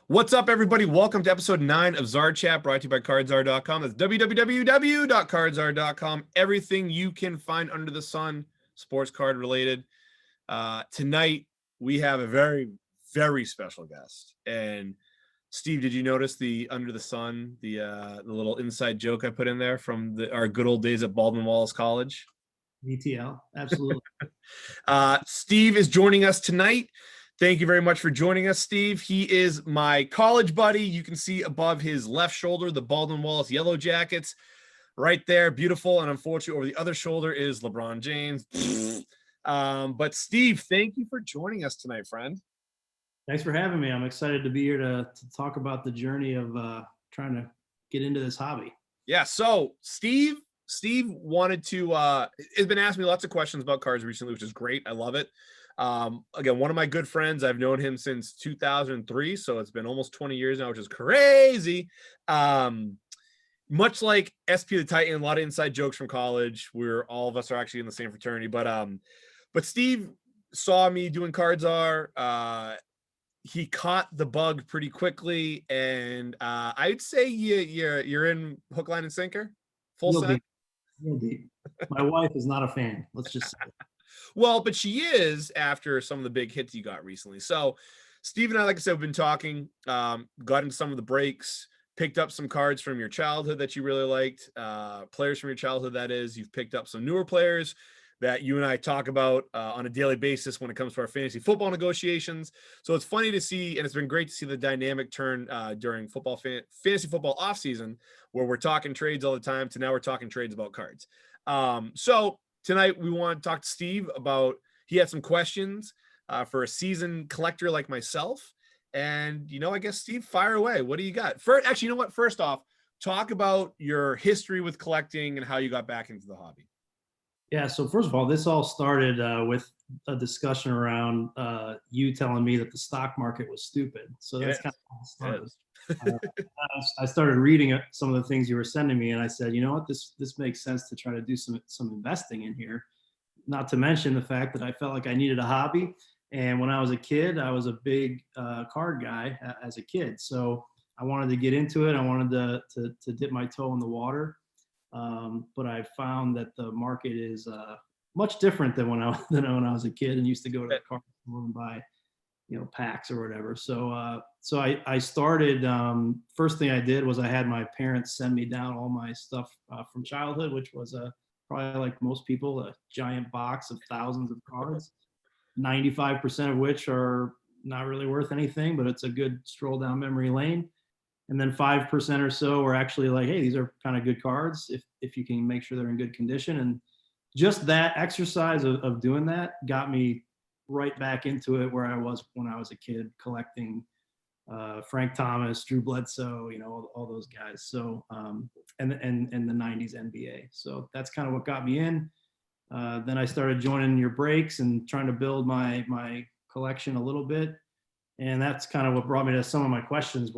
What's up, everybody? Welcome to episode 9 of Czar Chat, brought to you by CardZar.com. That's www.cardzar.com. Everything you can find under the sun, sports card related. Tonight, we have a very, very special guest. And Steve, did you notice the under the sun, the little inside joke I put in there from our good old days at Baldwin Wallace College? VTL, absolutely. Steve is joining us tonight. Thank you very much for joining us, Steve. He is my college buddy. You can see above his left shoulder the Baldwin Wallace Yellow Jackets right there. Beautiful. And unfortunately, over the other shoulder is LeBron James. But Steve, thank you for joining us tonight, friend. Thanks for having me. I'm excited to be here to talk about the journey of trying to get into this hobby. Yeah. So Steve wanted to has been asking me lots of questions about cards recently, which is great. I love it. Again, one of my good friends, I've known him since 2003, so it's been almost 20 years now, which is crazy. Much like SP the Titan, a lot of inside jokes from college. All of us are actually in the same fraternity, but Steve saw me doing CardZar. He caught the bug pretty quickly, and I'd say you're in hook, line, and sinker, full send. Real deep. My wife is not a fan. Let's just say. Well, but she is after some of the big hits you got recently. So Steve and I, like I said, have been talking, got into some of the breaks, picked up some cards from your childhood that you really liked, players from your childhood, that is. You've picked up some newer players that you and I talk about on a daily basis when it comes to our fantasy football negotiations. So it's funny to see, and it's been great to see the dynamic turn during fantasy football offseason, where we're talking trades all the time to now we're talking trades about cards. So tonight, we want to talk to Steve about, he had some questions for a seasoned collector like myself. And, I guess, Steve, fire away. What do you got? Actually, you know what? First off, talk about your history with collecting and how you got back into the hobby. Yeah, so first of all, this all started with a discussion around you telling me that the stock market was stupid. So that's kind of how it started. I started reading some of the things you were sending me, and I said, you know what, this makes sense to try to do some investing in here. Not to mention the fact that I felt like I needed a hobby, and when I was a kid, I was a big card guy as a kid. So I wanted to get into it. I wanted to dip my toe in the water, but I found that the market is much different than when I was a kid and used to go to the card store and buy packs or whatever. So I started, first thing I did was I had my parents send me down all my stuff from childhood, which was probably like most people, a giant box of thousands of cards, 95% of which are not really worth anything, but it's a good stroll down memory lane. And then 5% or so were actually like, hey, these are kind of good cards if you can make sure they're in good condition. And just that exercise of doing that got me right back into it where I was when I was a kid, collecting Frank Thomas, Drew Bledsoe, all those guys. So and the 90s NBA. So that's kind of what got me in. Then I started joining your breaks and trying to build my collection a little bit. And that's kind of what brought me to some of my questions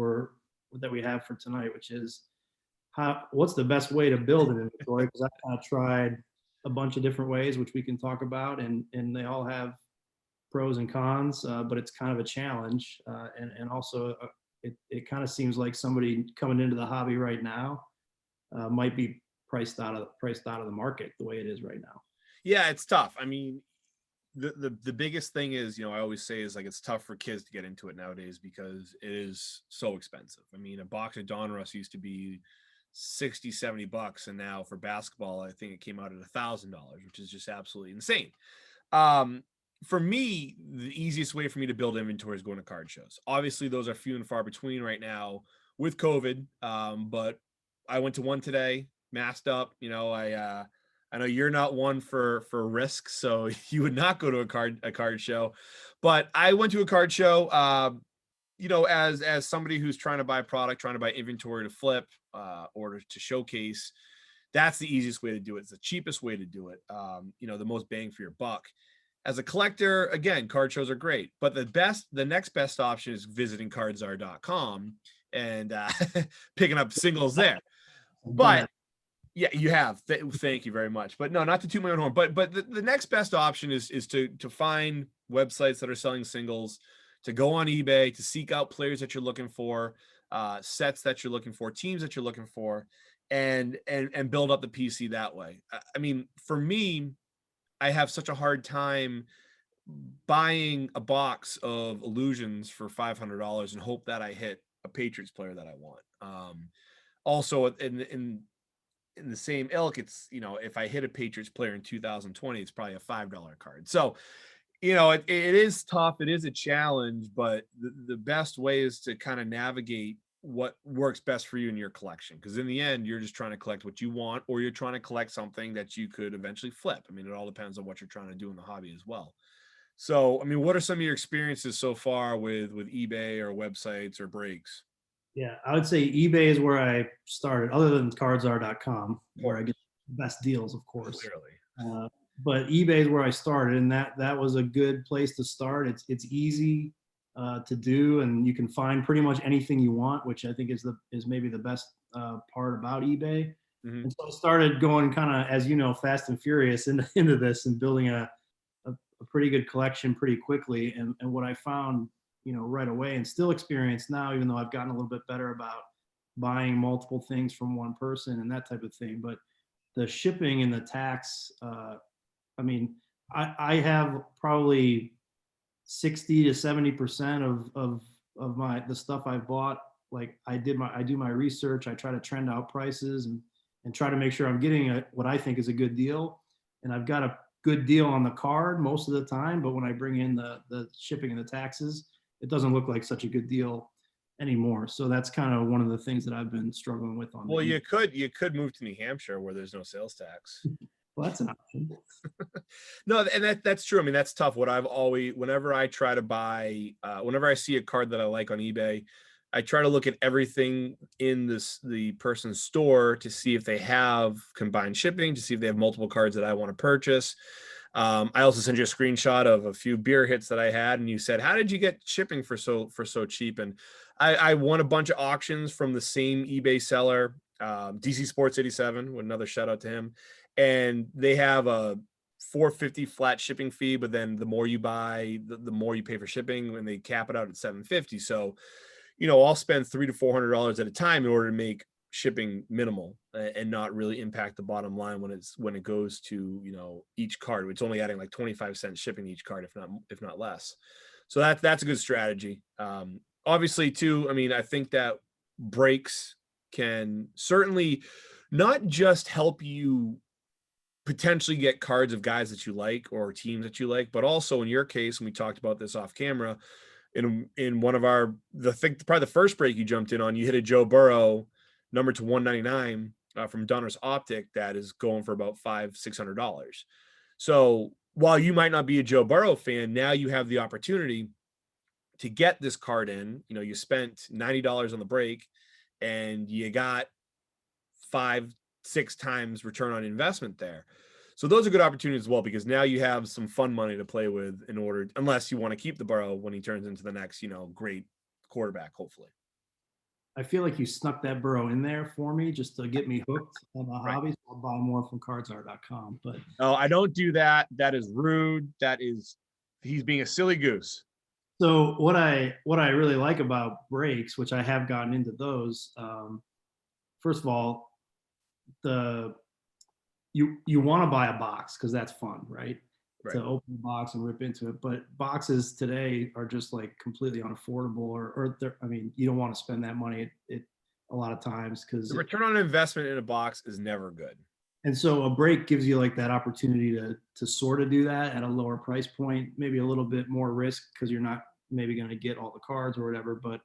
that we have for tonight, which is what's the best way to build an inventory? Because I kind of tried a bunch of different ways, which we can talk about, and they all have pros and cons, but it's kind of a challenge. And also it kind of seems like somebody coming into the hobby right now might be priced out of the market the way it is right now. Yeah, it's tough. I mean, the biggest thing is, I always say is like, it's tough for kids to get into it nowadays because it is so expensive. I mean, a box of Donruss used to be $60-$70, and now for basketball, I think it came out at $1,000, which is just absolutely insane. For me, the easiest way for me to build inventory is going to card shows. Obviously, those are few and far between right now with COVID. But I went to one today, masked up. I know you're not one for risk, so you would not go to a card show. But I went to a card show, as somebody who's trying to buy product, trying to buy inventory to flip or to showcase. That's the easiest way to do it. It's the cheapest way to do it. The most bang for your buck. As a collector, again, card shows are great, but the next best option is visiting cardzar.com and picking up singles there. But yeah, you have. Thank you very much. But no, not to toot my own horn. But the next best option is to find websites that are selling singles, to go on eBay, to seek out players that you're looking for, sets that you're looking for, teams that you're looking for, and build up the PC that way. I mean, for me, I have such a hard time buying a box of illusions for $500 and hope that I hit a Patriots player that I want. Also, in the same ilk, it's, you know, if I hit a Patriots player in 2020, it's probably a $5 card. So, you know, it is tough. It is a challenge, but the best way is to kind of navigate what works best for you in your collection. Because in the end, you're just trying to collect what you want, or you're trying to collect something that you could eventually flip. I mean, it all depends on what you're trying to do in the hobby as well. So, I mean, what are some of your experiences so far with eBay or websites or breaks? Yeah, I would say eBay is where I started, other than cardsr.com, where I get the best deals, of course. Clearly. But eBay is where I started, and that was a good place to start. It's easy to do, and you can find pretty much anything you want, which I think is maybe the best part about eBay. Mm-hmm. And so I started going kind of, as you know, fast and furious into this and building a pretty good collection pretty quickly. And what I found, you know, right away, and still experience now, even though I've gotten a little bit better about buying multiple things from one person and that type of thing, but the shipping and the tax, I mean, I have probably 60 to 70% of the stuff I've bought. Like I do my research. I try to trend out prices and try to make sure I'm getting what I think is a good deal. And I've got a good deal on the card most of the time, but when I bring in the shipping and the taxes, it doesn't look like such a good deal anymore. So that's kind of one of the things that I've been struggling with on. Well, you could move to New Hampshire where there's no sales tax. Well, that's an option. No, and that's true. I mean, that's tough. What I've always, whenever I try to buy, whenever I see a card that I like on eBay, I try to look at everything in the person's store to see if they have combined shipping, to see if they have multiple cards that I want to purchase. I also sent you a screenshot of a few beer hits that I had, and you said, "How did you get shipping for so cheap?" And I won a bunch of auctions from the same eBay seller, DC Sports 87. With another shout out to him, and they have a $450 flat shipping fee, but then the more you buy, the more you pay for shipping, and they cap it out at $750. So, you know, I'll spend $300 to $400 at a time in order to make shipping minimal and not really impact the bottom line when it goes to, you know, each card. It's only adding like 25 cents shipping each card, if not less. So that's a good strategy. Obviously too, I mean, I think that breaks can certainly not just help you potentially get cards of guys that you like or teams that you like, but also in your case, and we talked about this off camera, in one of our, probably the first break you jumped in on, you hit a Joe Burrow number to 199 from Donner's Optic that is going for about $500-600. So while you might not be a Joe Burrow fan, now you have the opportunity to get this card in. You know, you spent $90 on the break and you got 5-6 times return on investment there. So those are good opportunities as well, because now you have some fun money to play with in order, unless you want to keep the Burrow when he turns into the next, you know, great quarterback, hopefully. I feel like you snuck that Burrow in there for me just to get me hooked on the hobby. So I'll buy more from cardsr.com. But no, I don't do that. That is rude. He's being a silly goose. So what I really like about breaks, which I have gotten into those, first of all, you want to buy a box because that's fun, right? To open the box and rip into it. But boxes today are just like completely unaffordable, or I mean, you don't want to spend that money a lot of times because the return on investment in a box is never good. And so a break gives you like that opportunity to sort of do that at a lower price point, maybe a little bit more risk because you're not maybe going to get all the cards or whatever, but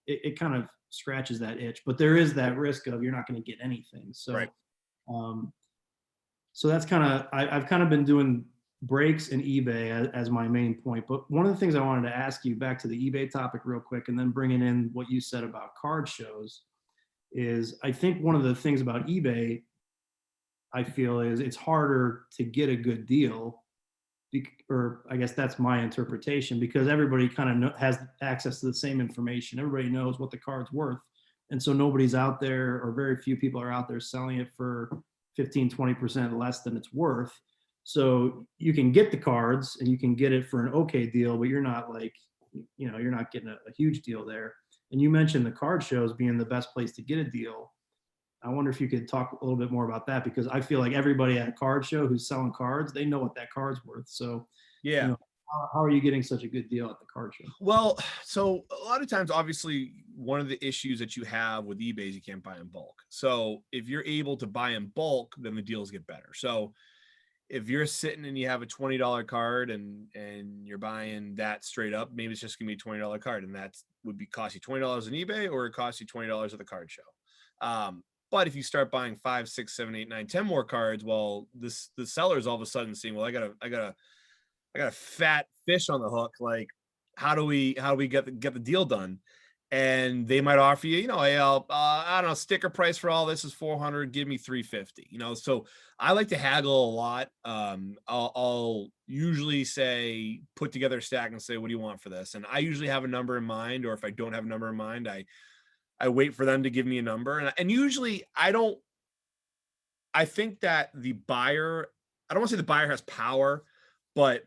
it kind of scratches that itch. But there is that risk of you're not going to get anything. So, so that's kind of, I've kind of been doing breaks and eBay as my main point. But one of the things I wanted to ask you, back to the eBay topic real quick, and then bringing in what you said about card shows, is I think one of the things about eBay, I feel, is it's harder to get a good deal, or I guess that's my interpretation, because everybody kind of has access to the same information. Everybody knows what the card's worth. And so nobody's out there, or very few people are out there selling it for 15-20% less than it's worth. So you can get the cards and you can get it for an okay deal, but you're not like you're not getting a huge deal there. And you mentioned the card shows being the best place to get a deal. I wonder if you could talk a little bit more about that, because I feel like everybody at a card show who's selling cards, they know what that card's worth. So, Yeah. how are you getting such a good deal at the card show? Well, so a lot of times, obviously, one of the issues that you have with eBay is you can't buy in bulk. So if you're able to buy in bulk, then the deals get better. So if you're sitting and you have a $20 card and you're buying that straight up, maybe it's just gonna be a $20 card, and that would be cost you $20 on eBay, or it costs you $20 at the card show. But if you start buying 5, 6, 7, 8, 9, 10 more cards, well, the seller's all of a sudden saying, well, I got a fat fish on the hook. Like, how do we get the deal done? And they might offer you, hey, I don't know, sticker price for all this is 400, give me 350. So I like to haggle a lot. I'll usually say, put together a stack and say, what do you want for this? And I usually have a number in mind, or if I don't have a number in mind, I wait for them to give me a number. And usually I think that the buyer, I don't want to say the buyer has power, but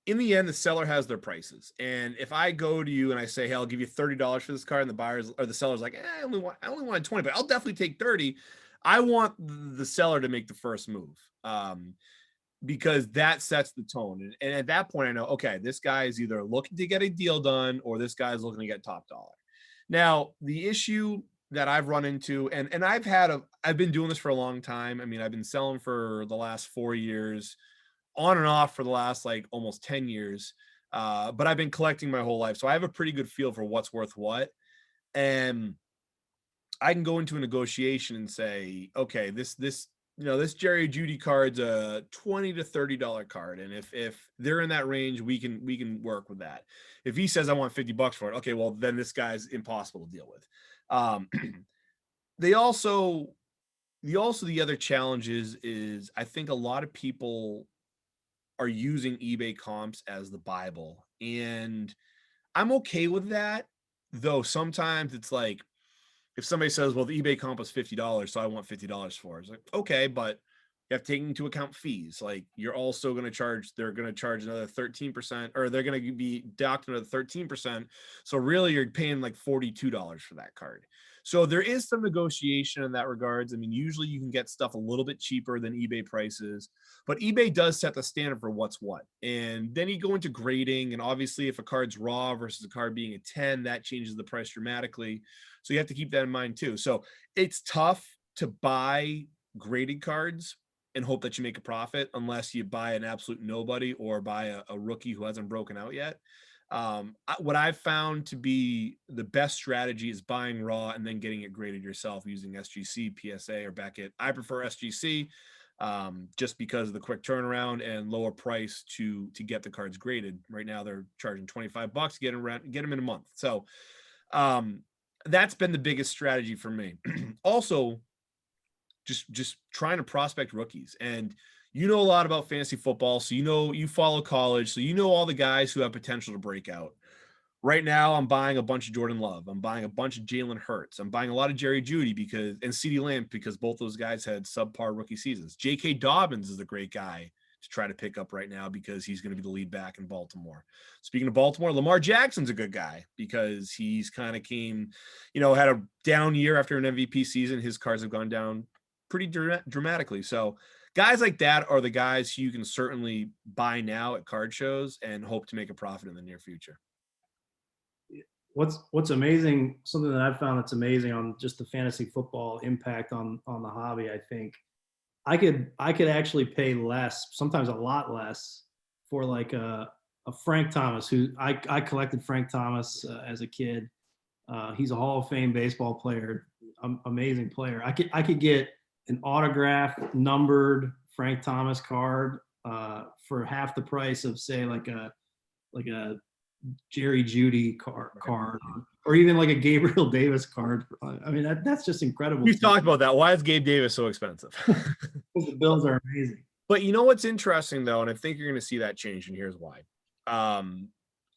in the end, the seller has their prices. And if I go to you and I say, hey, I'll give you $30 for this card, and the buyers or the seller's like, I only wanted 20, but I'll definitely take 30. I want the seller to make the first move, because that sets the tone. And at that point, I know, okay, this guy is either looking to get a deal done, or this guy is looking to get top dollar. Now, the issue that I've run into, and I've been doing this for a long time. I mean, I've been selling for the last 4 years, on and off for the last like almost 10 years. But I've been collecting my whole life. So I have a pretty good feel for what's worth what. And I can go into a negotiation and say, okay, this Jerry Judy card's a $20 to $30 card. And if they're in that range, we can work with that. If he says I want $50 for it, okay, well then this guy's impossible to deal with. The other challenge is I think a lot of people are using eBay comps as the Bible. And I'm okay with that, though sometimes it's like, if somebody says, well, the eBay comp is $50, so I want $50 for it. It's like, okay, but you have to take into account fees. Like, you're also going to charge, they're going to charge another 13%, or they're going to be docked another 13%. So really you're paying like $42 for that card. So there is some negotiation in that regards. I mean, usually you can get stuff a little bit cheaper than eBay prices, but eBay does set the standard for what's what. And then you go into grading, and obviously if a card's raw versus a card being a 10, that changes the price dramatically. So you have to keep that in mind too. So it's tough to buy graded cards and hope that you make a profit, unless you buy an absolute nobody or buy a rookie who hasn't broken out yet. What I've found to be the best strategy is buying raw and then getting it graded yourself using SGC, PSA, or Beckett. I prefer SGC, just because of the quick turnaround and lower price to get the cards graded. Right now they're charging $25 to get them in a month. So that's been the biggest strategy for me. Also, just trying to prospect rookies. And you know a lot about fantasy football, so you follow college, so you know all the guys who have potential to break out. Right now, I'm buying a bunch of Jordan Love. I'm buying a bunch of Jalen Hurts. I'm buying a lot of Jerry Jeudy and CeeDee Lamb, because both those guys had subpar rookie seasons. J.K. Dobbins is a great guy to try to pick up right now, because he's going to be the lead back in Baltimore. Speaking of Baltimore, Lamar Jackson's a good guy, because he's kind of had a down year after an MVP season. His cards have gone down pretty dramatically. So guys like that are the guys you can certainly buy now at card shows and hope to make a profit in the near future. What's amazing, something that I've found that's amazing on just the fantasy football impact on the hobby, I think I could actually pay less, sometimes a lot less, for like a Frank Thomas, who I collected Frank Thomas as a kid. He's a Hall of Fame baseball player, amazing player. I could get an autographed, numbered Frank Thomas card for half the price of, say, like a Jerry Jeudy card, or even like a Gabriel Davis card. I mean, that's just incredible. We've talked about that. Why is Gabe Davis so expensive? The bills are amazing. But you know what's interesting though, and I think you're going to see that change, and here's why. A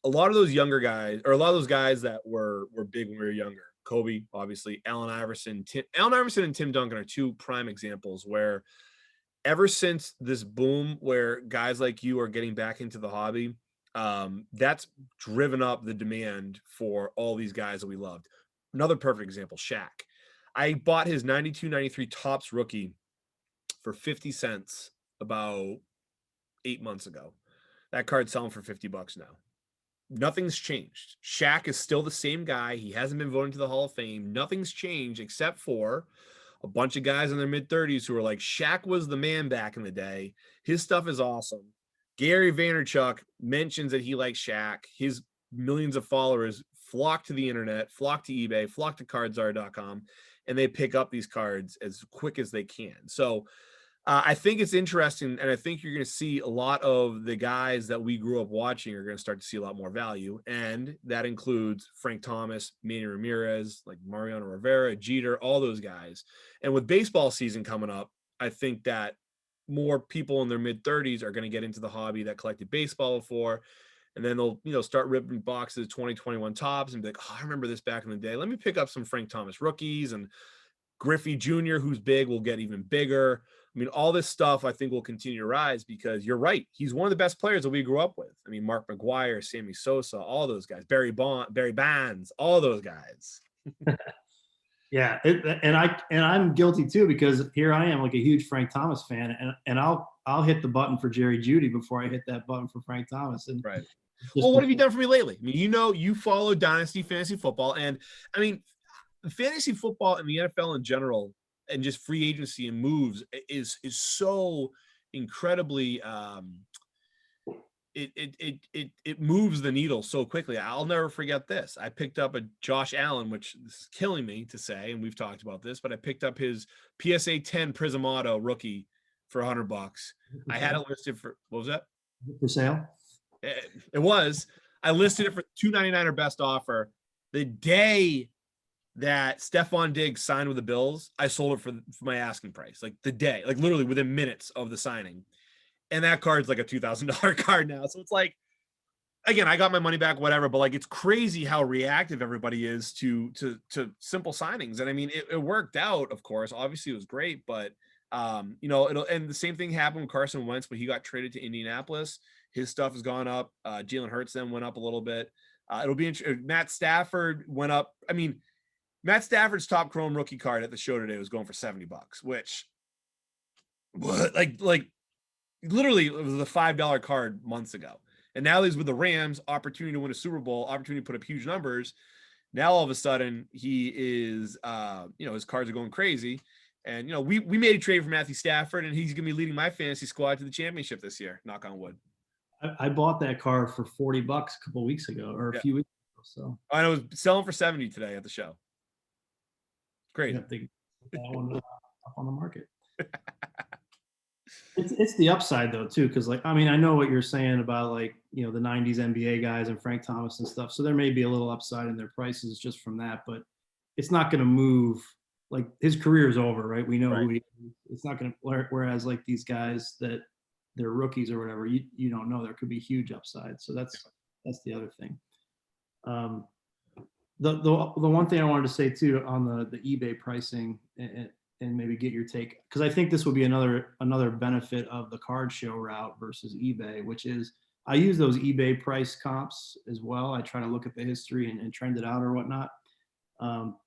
lot of those younger guys, or a lot of those guys that were big when we were younger, Kobe, obviously, Allen Iverson and Tim Duncan are two prime examples where ever since this boom where guys like you are getting back into the hobby, That's driven up the demand for all these guys that we loved. Another perfect example, Shaq. I bought his 92-93 Topps rookie for 50 cents about 8 months ago. That card's selling for $50 now. Nothing's changed. Shaq is still the same guy. He hasn't been voted to the Hall of Fame. Nothing's changed except for a bunch of guys in their mid-30s who are like, Shaq was the man back in the day. His stuff is awesome. Gary Vaynerchuk mentions that he likes Shaq. His millions of followers flock to the internet, flock to eBay, flock to cardzar.com, and they pick up these cards as quick as they can. So I think it's interesting, and I think you're going to see a lot of the guys that we grew up watching are going to start to see a lot more value, and that includes Frank Thomas, Manny Ramirez, like Mariano Rivera, Jeter, all those guys. And with baseball season coming up, I think that more people in their mid-30s are going to get into the hobby that collected baseball before, and then they'll start ripping boxes of 2021 Topps and be like, oh, I remember this back in the day. Let me pick up some Frank Thomas rookies, and Griffey Jr., who's big, will get even bigger. I mean, all this stuff I think will continue to rise because you're right. He's one of the best players that we grew up with. I mean, Mark McGwire, Sammy Sosa, all those guys, Barry Bonds, all those guys. Yeah, and I'm guilty too, because here I am, like a huge Frank Thomas fan, and I'll hit the button for Jerry Jeudy before I hit that button for Frank Thomas. And right. Well, what have you done for me lately? I mean, you follow Dynasty Fantasy Football, and I mean, fantasy football and the NFL in general, and just free agency and moves is so incredibly it moves the needle so quickly. I'll never forget this. I picked up a Josh Allen, which is killing me to say, and we've talked about this, but I picked up his PSA 10 Prism Auto rookie for $100. I had it listed for, what was that? For sale? It was. I listed it for $299 or best offer. The day that Stephon Diggs signed with the Bills, I sold it for my asking price, like the day, like literally within minutes of the signing. And that card's like a $2,000 card now. So it's like, again, I got my money back, whatever, but like, it's crazy how reactive everybody is to simple signings. And I mean, it worked out, of course, obviously it was great, but and the same thing happened with Carson Wentz, when he got traded to Indianapolis. His stuff has gone up. Jalen Hurts then went up a little bit. It'll be interesting. Matt Stafford went up. I mean, Matt Stafford's top chrome rookie card at the show today was going for $70, which like literally it was a $5 card months ago. And now he's with the Rams, opportunity to win a Super Bowl, opportunity to put up huge numbers. Now all of a sudden he is his cards are going crazy. And we made a trade for Matthew Stafford, and he's gonna be leading my fantasy squad to the championship this year. Knock on wood. I bought that card for $40 a couple of weeks ago, or a few weeks ago. So I know it was selling for $70 today at the show. Great. That one up on the market. It's the upside though too, because like, I mean, I know what you're saying about like the 90s NBA guys and Frank Thomas and stuff. So there may be a little upside in their prices just from that, but it's not going to move. Like, his career is over, right? We know right. who he is. It's not going to. Whereas like these guys that they're rookies or whatever, you don't know. There could be huge upside. So that's the other thing. The one thing I wanted to say too on the eBay pricing, and maybe get your take, because I think this would be another benefit of the card show route versus eBay, which is I use those eBay price comps as well. I try to look at the history and trend it out or whatnot.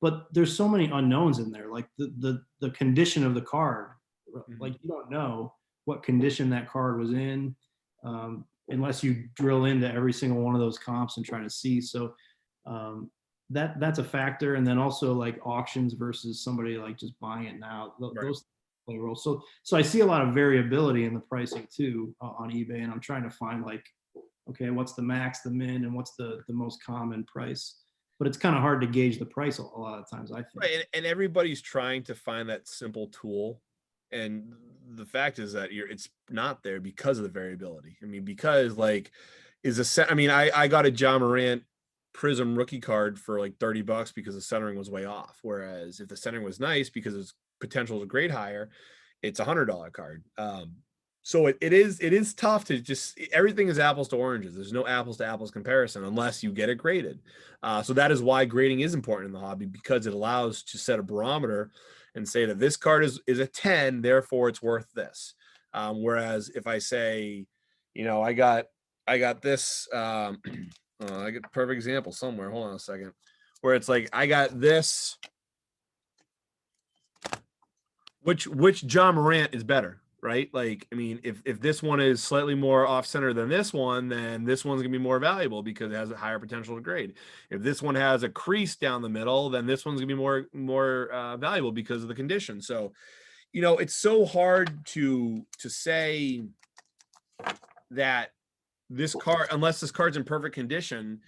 But there's so many unknowns in there, like the condition of the card. Mm-hmm. Like, you don't know what condition that card was in unless you drill into every single one of those comps and try to see. So that's a factor. And then also like auctions versus somebody like just buying it now. Those play a role. So I see a lot of variability in the pricing too on eBay, and I'm trying to find like, okay, what's the max, the min, and what's the most common price. But it's kind of hard to gauge the price a lot of times, I think. Right, and everybody's trying to find that simple tool, and the fact is that it's not there because of the variability. I mean, because like I got a John Morant Prism rookie card for like $30 because the centering was way off. Whereas if the centering was nice because its potential is a grade higher, it's $100 card. So it is tough to just, everything is apples to oranges. There's no apples to apples comparison unless you get it graded. So that is why grading is important in the hobby, because it allows to set a barometer and say that this card is a 10, therefore it's worth this. Whereas if I say, I got I got this. I get a perfect example somewhere. Hold on a second. Where it's like I got this. Which John Morant is better, right? Like, I mean, if this one is slightly more off center than this one, then this one's gonna be more valuable because it has a higher potential to grade. If this one has a crease down the middle, then this one's gonna be more valuable because of the condition. So, it's so hard to say that this card, unless this card's in perfect condition,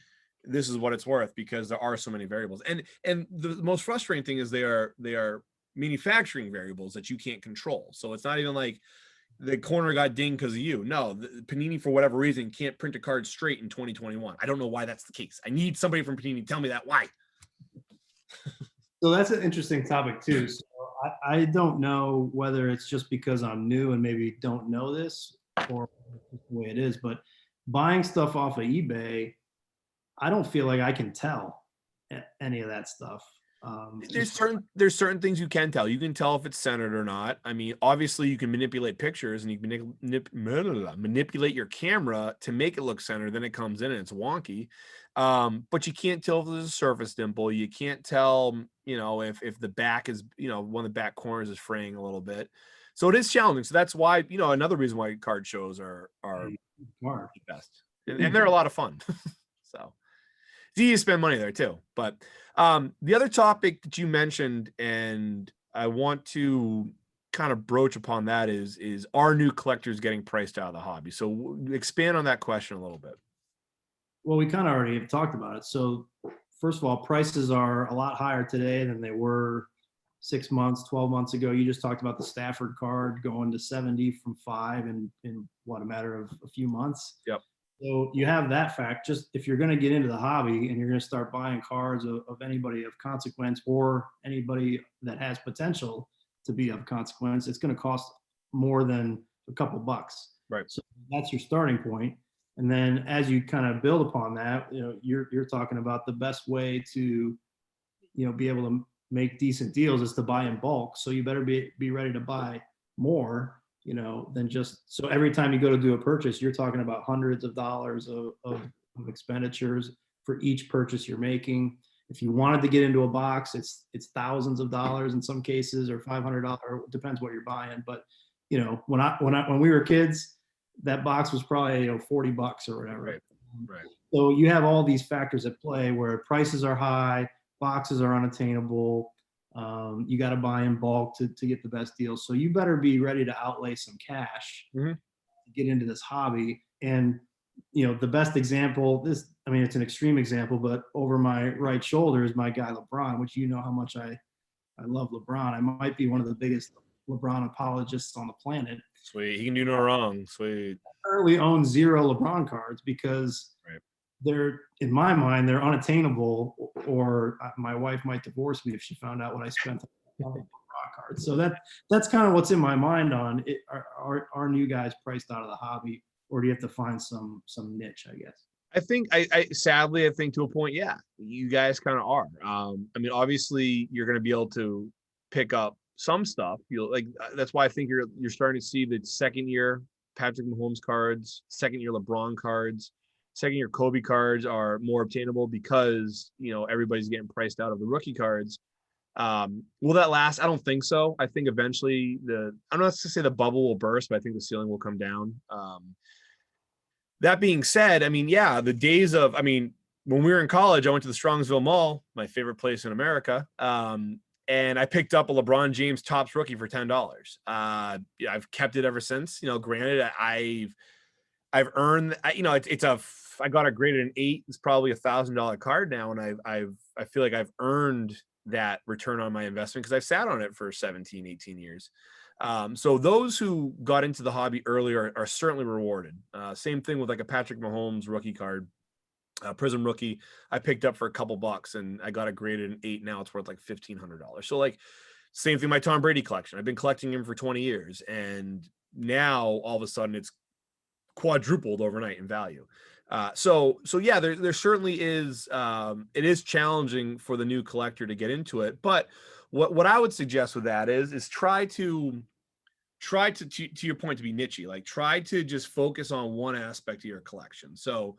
this is what it's worth because there are so many variables. And the most frustrating thing is they are manufacturing variables that you can't control. So it's not even like the corner got dinged because of you. No, Panini, for whatever reason, can't print a card straight in 2021. I don't know why that's the case. I need somebody from Panini to tell me that. Why? So that's an interesting topic too. So I don't know whether it's just because I'm new and maybe don't know this or the way it is, but buying stuff off of eBay, I don't feel like I can tell any of that stuff. There's certain things you can tell. You can tell if it's centered or not. I mean, obviously you can manipulate pictures and you can manipulate your camera to make it look centered. Then it comes in and it's wonky. But you can't tell if there's a surface dimple. You can't tell, if the back is, one of the back corners is fraying a little bit. So it is challenging. So that's why, another reason why card shows are the best, and they're a lot of fun. So it's easy to spend money there too. But the other topic that you mentioned, and I want to kind of broach upon that is are new collectors getting priced out of the hobby? So expand on that question a little bit. Well, we kind of already have talked about it. So first of all, prices are a lot higher today than they were 6 months, 12 months ago. You just talked about the Stafford card going to 70 from 5 in what, a matter of a few months. Yep. So you have that fact. Just if you're going to get into the hobby and you're going to start buying cards of anybody of consequence or anybody that has potential to be of consequence, it's going to cost more than a couple bucks. Right. So that's your starting point. And then as you kind of build upon that, you're talking about the best way to, be able to make decent deals is to buy in bulk. So you better be ready to buy more, than just, so every time you go to do a purchase, you're talking about hundreds of dollars of expenditures for each purchase you're making. If you wanted to get into a box, it's thousands of dollars in some cases, or $500, depends what you're buying. But when we were kids, that box was probably $40 or whatever. Right. So you have all these factors at play where prices are high, boxes are unattainable. You got to buy in bulk to get the best deals. So you better be ready to outlay some cash to get into this hobby. And the best example, it's an extreme example, but over my right shoulder is my guy LeBron, which how much I love LeBron. I might be one of the biggest LeBron apologists on the planet. Sweet. He can do no wrong. Sweet. I currently own 0 LeBron cards because they're, in my mind, they're unattainable, or my wife might divorce me if she found out what I spent on LeBron cards. So that's kind of what's in my mind on it. Are new guys priced out of the hobby, or do you have to find some niche, I guess? I think I sadly, I think to a point, yeah, you guys kind of are. Obviously you're going to be able to pick up some stuff. That's why I think you're starting to see the second year Patrick Mahomes cards, second year LeBron cards, second year Kobe cards are more obtainable because everybody's getting priced out of the rookie cards. Will that last? I don't think so. I think eventually I'm not to say the bubble will burst, but I think the ceiling will come down. That being said, the days of, when we were in college, I went to the Strongsville Mall, my favorite place in America. And I picked up a LeBron James Topps rookie for $10. I've kept it ever since. Granted, I've earned. I got it graded an 8. It's probably $1,000 card now, and I feel like I've earned that return on my investment because I've sat on it for 17, 18 years. So those who got into the hobby earlier are certainly rewarded. Same thing with like a Patrick Mahomes rookie card. Prism rookie I picked up for a couple bucks and I got it graded an 8. Now it's worth like $1,500. So like same thing, my Tom Brady collection. I've been collecting him for 20 years and now all of a sudden it's quadrupled overnight in value. So yeah, there certainly is, it is challenging for the new collector to get into it. But what I would suggest with that is try to try to your point, to be niche, like try to just focus on one aspect of your collection. So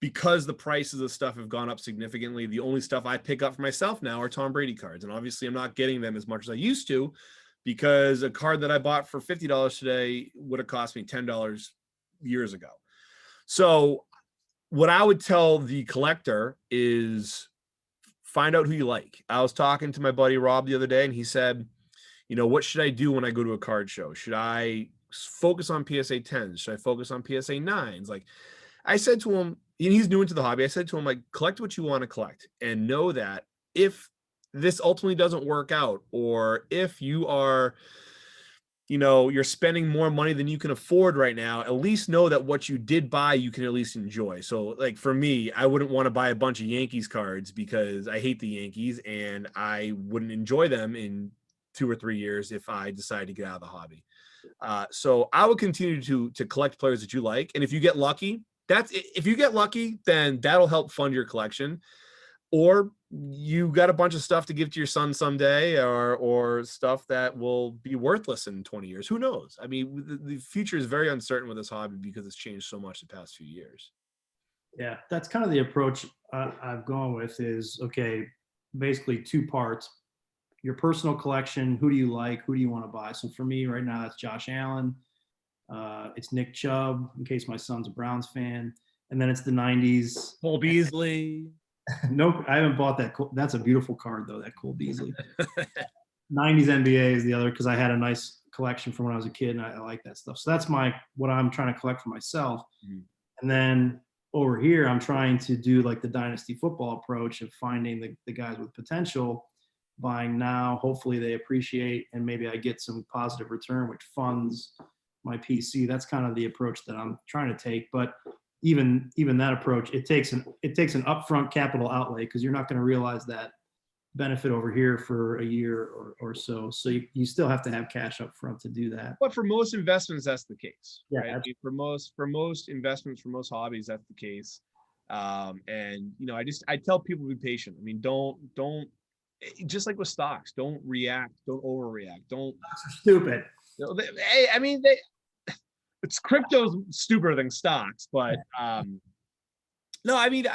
because the prices of stuff have gone up significantly, the only stuff I pick up for myself now are Tom Brady cards. And obviously I'm not getting them as much as I used to, because a card that I bought for $50 today would have cost me $10 years ago. So what I would tell the collector is find out who you like. I was talking to my buddy Rob the other day, and he said, you know, what should I do when I go to a card show? Should I focus on PSA 10s? Should I focus on PSA 9s? Like I said to him, and he's new into the hobby, I said to him, like, collect what you want to collect, and know that if this ultimately doesn't work out, or if you are, you know, you're spending more money than you can afford right now, at least know that what you did buy, you can at least enjoy. So like for me, I wouldn't want to buy a bunch of Yankees cards because I hate the Yankees and I wouldn't enjoy them in 2 or 3 years if I decide to get out of the hobby. So I would continue to collect players that you like. And if you get lucky, if you get lucky, then that'll help fund your collection. Or you got a bunch of stuff to give to your son someday, or stuff that will be worthless in 20 years. Who knows? I mean, the future is very uncertain with this hobby because it's changed so much the past few years. Yeah, that's kind of the approach I've gone with is, okay, basically 2 parts. Your personal collection, who do you like? Who do you want to buy? So for me right now, that's Josh Allen. It's Nick Chubb, in case my son's a Browns fan. And then it's the 90s. Cole Beasley. Nope, I haven't bought that. That's a beautiful card, though, that Cole Beasley. 90s NBA is the other, because I had a nice collection from when I was a kid, and I like that stuff. So that's what I'm trying to collect for myself. Mm-hmm. And then over here, I'm trying to do like the dynasty football approach of finding the guys with potential, buying now. Hopefully they appreciate, and maybe I get some positive return, which funds my PC. That's kind of the approach that I'm trying to take. But even that approach, it takes an upfront capital outlay, because you're not going to realize that benefit over here for a year or so. So you still have to have cash up front to do that. But for most investments, that's the case. Yeah, right? I mean, for most investments, for most hobbies, that's the case. And you know, I tell people to be patient. I mean, don't just like with stocks, don't react, don't overreact, don't. That's stupid. You know, I mean, it's crypto's stupider than stocks, but no, I mean,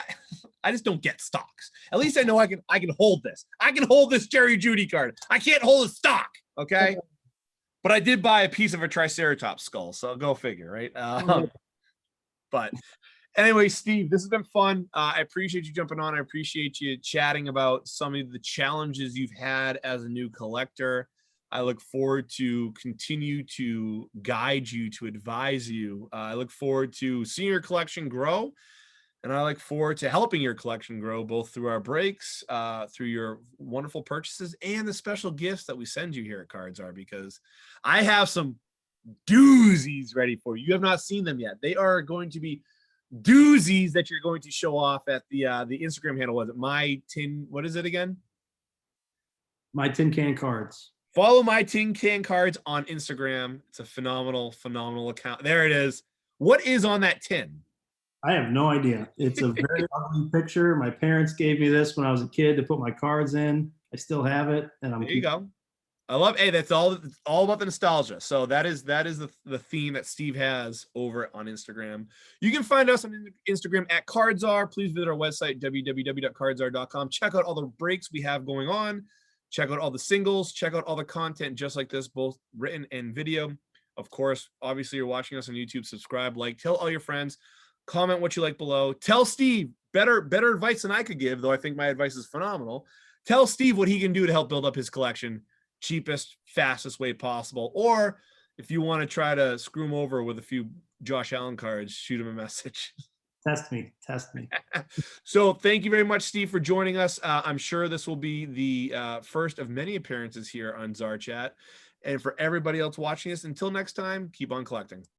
I just don't get stocks. At least I know I can hold this. I can hold this Jerry Jeudy card. I can't hold a stock, okay? But I did buy a piece of a Triceratops skull, so go figure, right? But anyway, Steve, this has been fun. I appreciate you jumping on. I appreciate you chatting about some of the challenges you've had as a new collector. I look forward to continue to guide you, to advise you. I look forward to seeing your collection grow, and I look forward to helping your collection grow, both through our breaks, through your wonderful purchases, and the special gifts that we send you here at Cards Are, because I have some doozies ready for you. You have not seen them yet. They are going to be doozies that you're going to show off at the Instagram handle. Was it what is it again? My Tin Can Cards. Follow My Tin Can Cards on Instagram. It's a phenomenal account. There it is. What is on that tin? I have no idea. It's a very ugly picture. My parents gave me this when I was a kid to put my cards in. I still have it, and there you go. I love. Hey, that's all about the nostalgia. So that is the theme that Steve has over on Instagram. You can find us on Instagram at Cards Are. Please visit our website www.cardsare.com. Check out all the breaks we have going on. Check out all the singles. Check out all the content just like this, both written and video. Of course, obviously, you're watching us on YouTube. Subscribe, like, tell all your friends. Comment what you like below. Tell Steve better advice than I could give, though I think my advice is phenomenal. Tell Steve what he can do to help build up his collection, cheapest, fastest way possible. Or if you want to try to screw him over with a few Josh Allen cards, shoot him a message. Test me. So thank you very much, Steve, for joining us. I'm sure this will be the first of many appearances here on Czar Chat. And for everybody else watching us, until next time, keep on collecting.